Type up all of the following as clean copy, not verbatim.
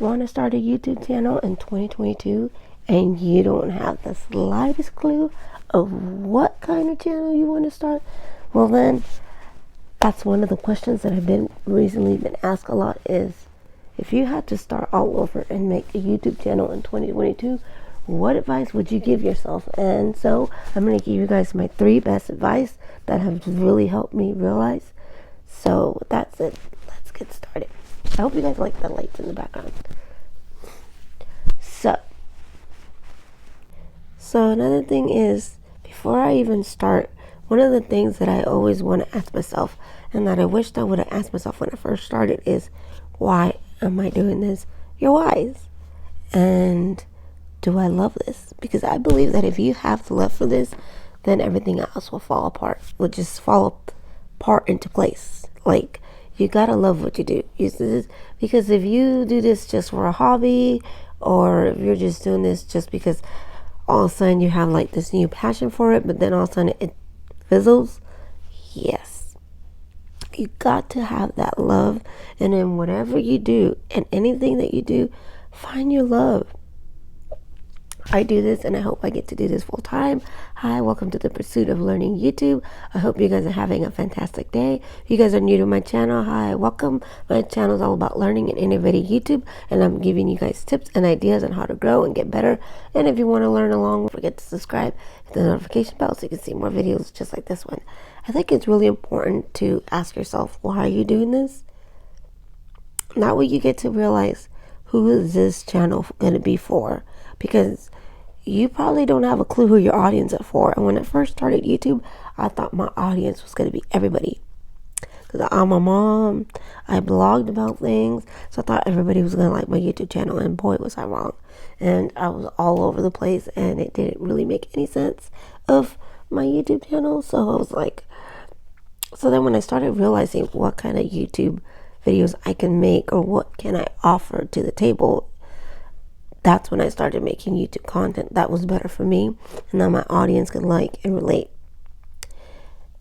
want to start a YouTube channel in 2022 and you don't have the slightest clue of what kind of channel you want to start, well then that's one of the questions that I've been recently been asked a lot is, if you had to start all over and make a YouTube channel in 2022, what advice would you give yourself? And so I'm going to give you guys my 3 best advice that have really helped me realize. So that's it. Let's get started. I hope you guys like the lights in the background. So another thing is, before I even start, one of the things that I always want to ask myself, and that I wished I would have asked myself when I first started, is, why am I doing this? Your whys. And do I love this? Because I believe that if you have the love for this, then everything else will fall apart. Will just fall apart into place. Like, you gotta love what you do. Because if you do this just for a hobby, or if you're just doing this just because all of a sudden you have like this new passion for it, but then all of a sudden it fizzles, yes, you got to have that love. And in whatever you do and anything that you do, find your love. I do this and I hope I get to do this full time. Hi, welcome to the pursuit of learning YouTube. I hope you guys are having a fantastic day. If you guys are new to my channel, hi, welcome. My channel is all about learning and innovating YouTube, and I'm giving you guys tips and ideas on how to grow and get better. And if you want to learn along, don't forget to subscribe, hit the notification bell so you can see more videos just like this one. I think it's really important to ask yourself, why are you doing this? That way you get to realize, who is this channel going to be for? Because you probably don't have a clue who your audience is for. And when I first started YouTube, I thought my audience was going to be everybody. Because I'm a mom, I blogged about things, so I thought everybody was going to like my YouTube channel. And boy, was I wrong. And I was all over the place, and it didn't really make any sense of my YouTube channel. So I was like, so then when I started realizing what kind of YouTube videos I can make, or what can I offer to the table, that's when I started making YouTube content that was better for me and that my audience could like and relate.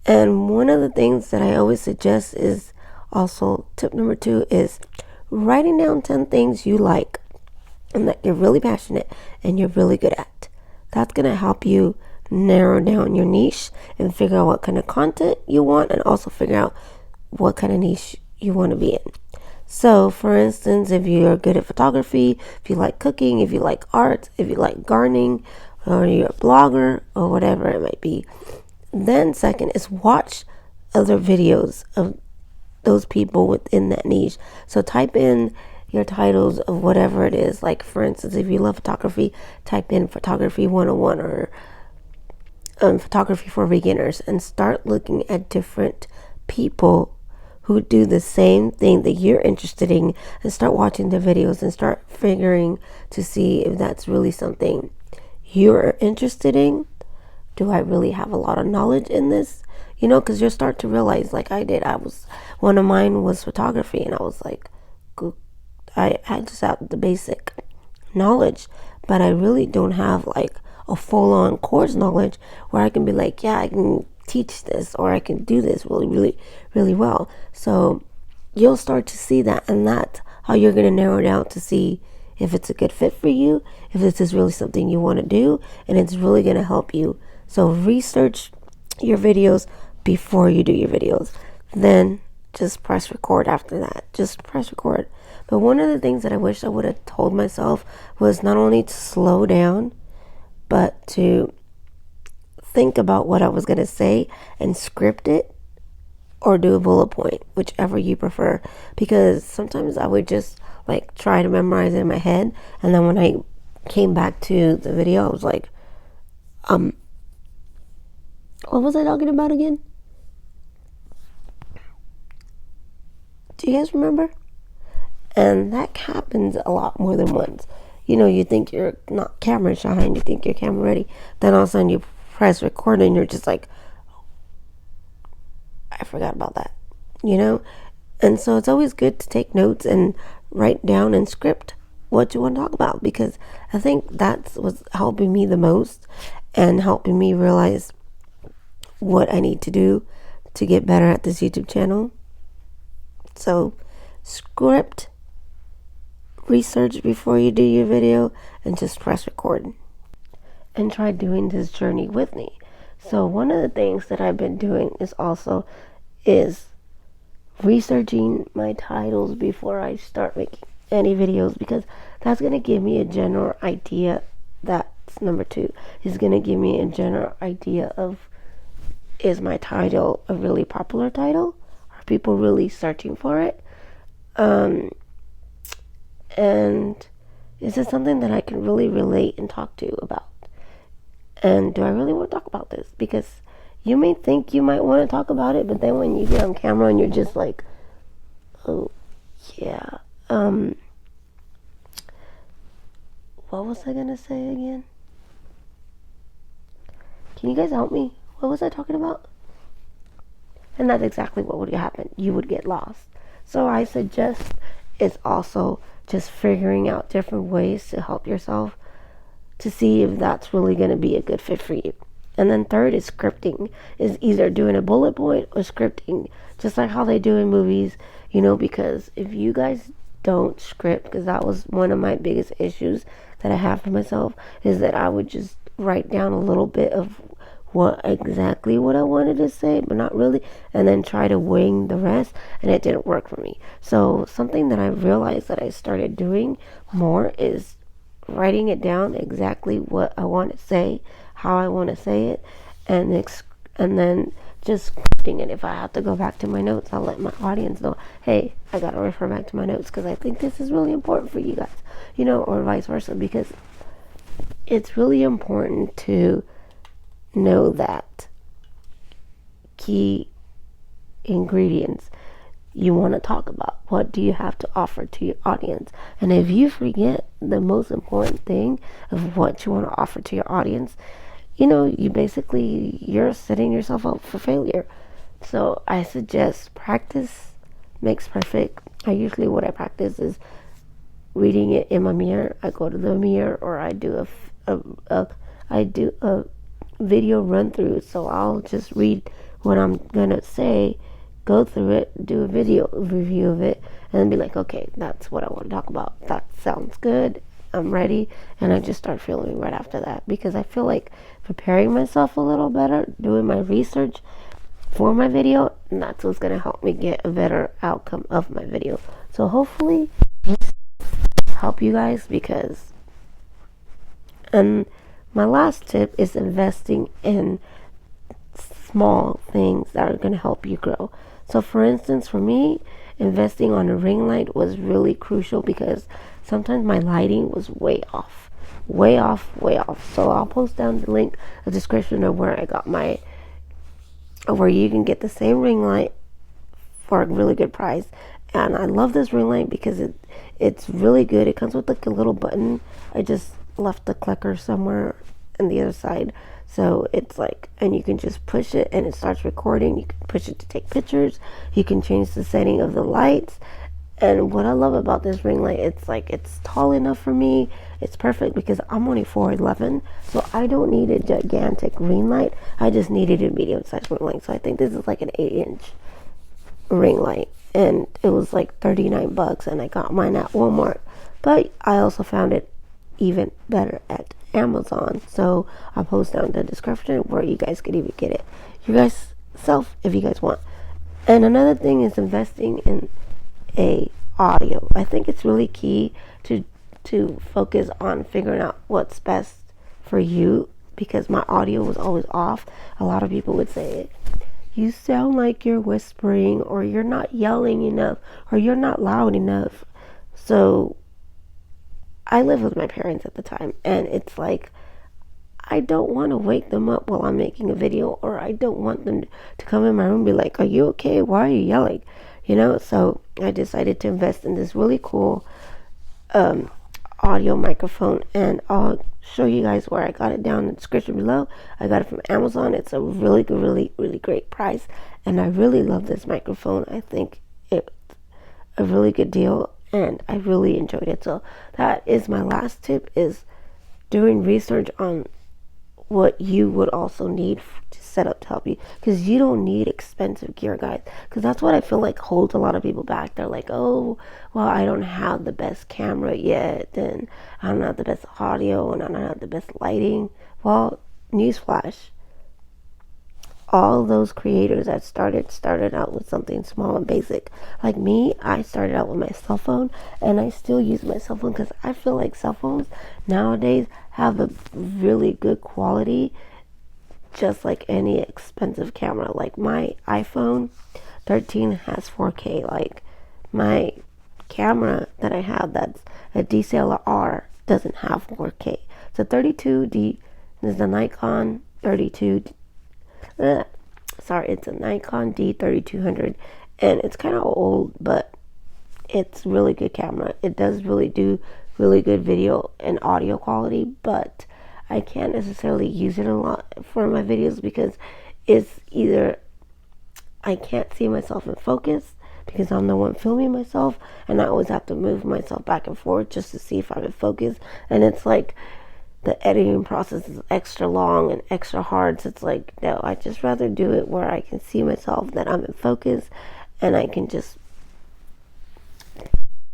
And one of the things that I always suggest is, also tip number 2, is writing down 10 things you like and that you're really passionate and you're really good at. That's going to help you narrow down your niche and figure out what kind of content you want, and also figure out what kind of niche you want to be in. So, for instance, if you're good at photography, if you like cooking, if you like art, if you like gardening, or you're a blogger, or whatever it might be, then second is watch other videos of those people within that niche. So type in your titles of whatever it is. Like, for instance, if you love photography, type in photography 101 or photography for beginners, and start looking at different people who do the same thing that you're interested in, and start watching their videos and start figuring to see if that's really something you're interested in. Do I really have a lot of knowledge in this? You know, because you'll start to realize, like I did, one of mine was photography, and I was like, I just have the basic knowledge, but I really don't have like a full-on course knowledge where I can be like, yeah, I can teach this, or I can do this really, really, really well. So you'll start to see that, and that's how you're going to narrow it down to see if it's a good fit for you, if this is really something you want to do, and it's really going to help you. So research your videos before you do your videos. Then just press record after that. Just press record. But one of the things that I wish I would have told myself was not only to slow down, but to think about what I was going to say and script it, or do a bullet point, whichever you prefer. Because sometimes I would just like try to memorize it in my head, and then when I came back to the video, I was like, what was I talking about again? Do you guys remember? And that happens a lot more than once. You know, you think you're not camera shy and you think you're camera ready, then all of a sudden you press record and you're just like, I forgot about that, you know? And so it's always good to take notes and write down and script what you want to talk about, because I think that's what's helping me the most and helping me realize what I need to do to get better at this YouTube channel. So script research before you do your video and just press record. And try doing this journey with me. So one of the things that I've been doing is researching my titles before I start making any videos, because that's going to give me a general idea. That's number 2, is going to give me a general idea of, is my title a really popular title? Are people really searching for it? And is it something that I can really relate and talk to about? And do I really want to talk about this? Because you may think you might want to talk about it, but then when you get on camera and you're just like, oh, yeah. What was I going to say again? Can you guys help me? What was I talking about? And that's exactly what would happen. You would get lost. So I suggest it's also just figuring out different ways to help yourself to see if that's really going to be a good fit for you. And then third is scripting, is either doing a bullet point or scripting, just like how they do in movies, because if you guys don't script, because that was one of my biggest issues that I have for myself, is that I would just write down a little bit of what I wanted to say, but not really, and then try to wing the rest, and it didn't work for me. So something that I realized that I started doing more is writing it down exactly what I want to say, how I want to say it, and then just scripting it. If I have to go back to my notes, I'll let my audience know, hey, I gotta refer back to my notes because I think this is really important for you guys, or vice versa, because it's really important to know that key ingredients you want to talk about. What do you have to offer to your audience? And if you forget the most important thing of what you want to offer to your audience, you're setting yourself up for failure. So I suggest practice makes perfect. What I practice is reading it in my mirror. I go to the mirror, or I do a video run through. So I'll just read what I'm gonna say, go through it, do a video review of it, and then be like, okay, that's what I want to talk about. That sounds good. I'm ready. And I just start filming right after that, because I feel like preparing myself a little better, doing my research for my video, and that's what's going to help me get a better outcome of my video. So hopefully help you guys, and my last tip is investing in small things that are going to help you grow. So for instance, for me, investing on a ring light was really crucial, because sometimes my lighting was way off. So I'll post down the description of where I got where you can get the same ring light for a really good price. And I love this ring light because it's really good. It comes with like a little button. I just left the clicker somewhere on the other side. So it's like, and you can just push it and it starts recording. You can push it to take pictures. You can change the setting of the lights. And what I love about this ring light, it's tall enough for me. It's perfect because I'm only 4'11", so I don't need a gigantic ring light. I just needed a medium-sized ring light. So I think this is like an 8-inch ring light, and it was like $39, and I got mine at Walmart. But I also found it even better at Amazon. So I'll post down the description where you guys could even get it you guys self if you guys want. And another thing is investing in a audio. I think it's really key to focus on figuring out what's best for you, because my audio was always off. A lot of people would say, you sound like you're whispering, or you're not yelling enough, or you're not loud enough. So I lived with my parents at the time, and it's like, I don't want to wake them up while I'm making a video, or I don't want them to come in my room and be like, are you okay? Why are you yelling? So I decided to invest in this really cool audio microphone, and I'll show you guys where I got it down in the description below. I got it from Amazon. It's a really good, really great price, and I really love this microphone. I think it's a really good deal, and I really enjoyed it. So that is my last tip, is doing research on what you would also need to set up to help you, because you don't need expensive gear, guys, because that's what I feel like holds a lot of people back. They're like, oh, well, I don't have the best camera yet, and I don't have the best audio, and I don't have the best lighting. Well, newsflash, all those creators that started out with something small and basic. Like me, I started out with my cell phone, and I still use my cell phone because I feel like cell phones nowadays have a really good quality, just like any expensive camera. Like my iPhone 13 has 4K. Like my camera that I have, that's a DSLR, doesn't have 4K. It's a 32D. This is a Nikon 32. It's a Nikon D3200, and it's kind of old, but it's really good camera. It does really do really good video and audio quality, but I can't necessarily use it a lot for my videos because it's either I can't see myself in focus because I'm the one filming myself, and I always have to move myself back and forth just to see if I'm in focus, and it's like the editing process is extra long and extra hard. So it's like, no, I just rather do it where I can see myself, that I'm in focus, and I can just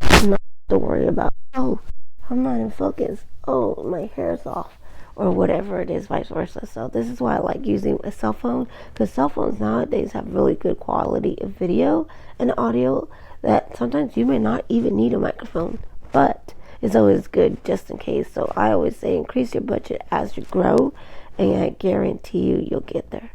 not have to worry about, oh, I'm not in focus, oh, my hair's off, or whatever it is, vice versa. So this is why I like using a cell phone, because cell phones nowadays have really good quality of video and audio that sometimes you may not even need a microphone, but it's always good just in case. So I always say increase your budget as you grow, and I guarantee you'll get there.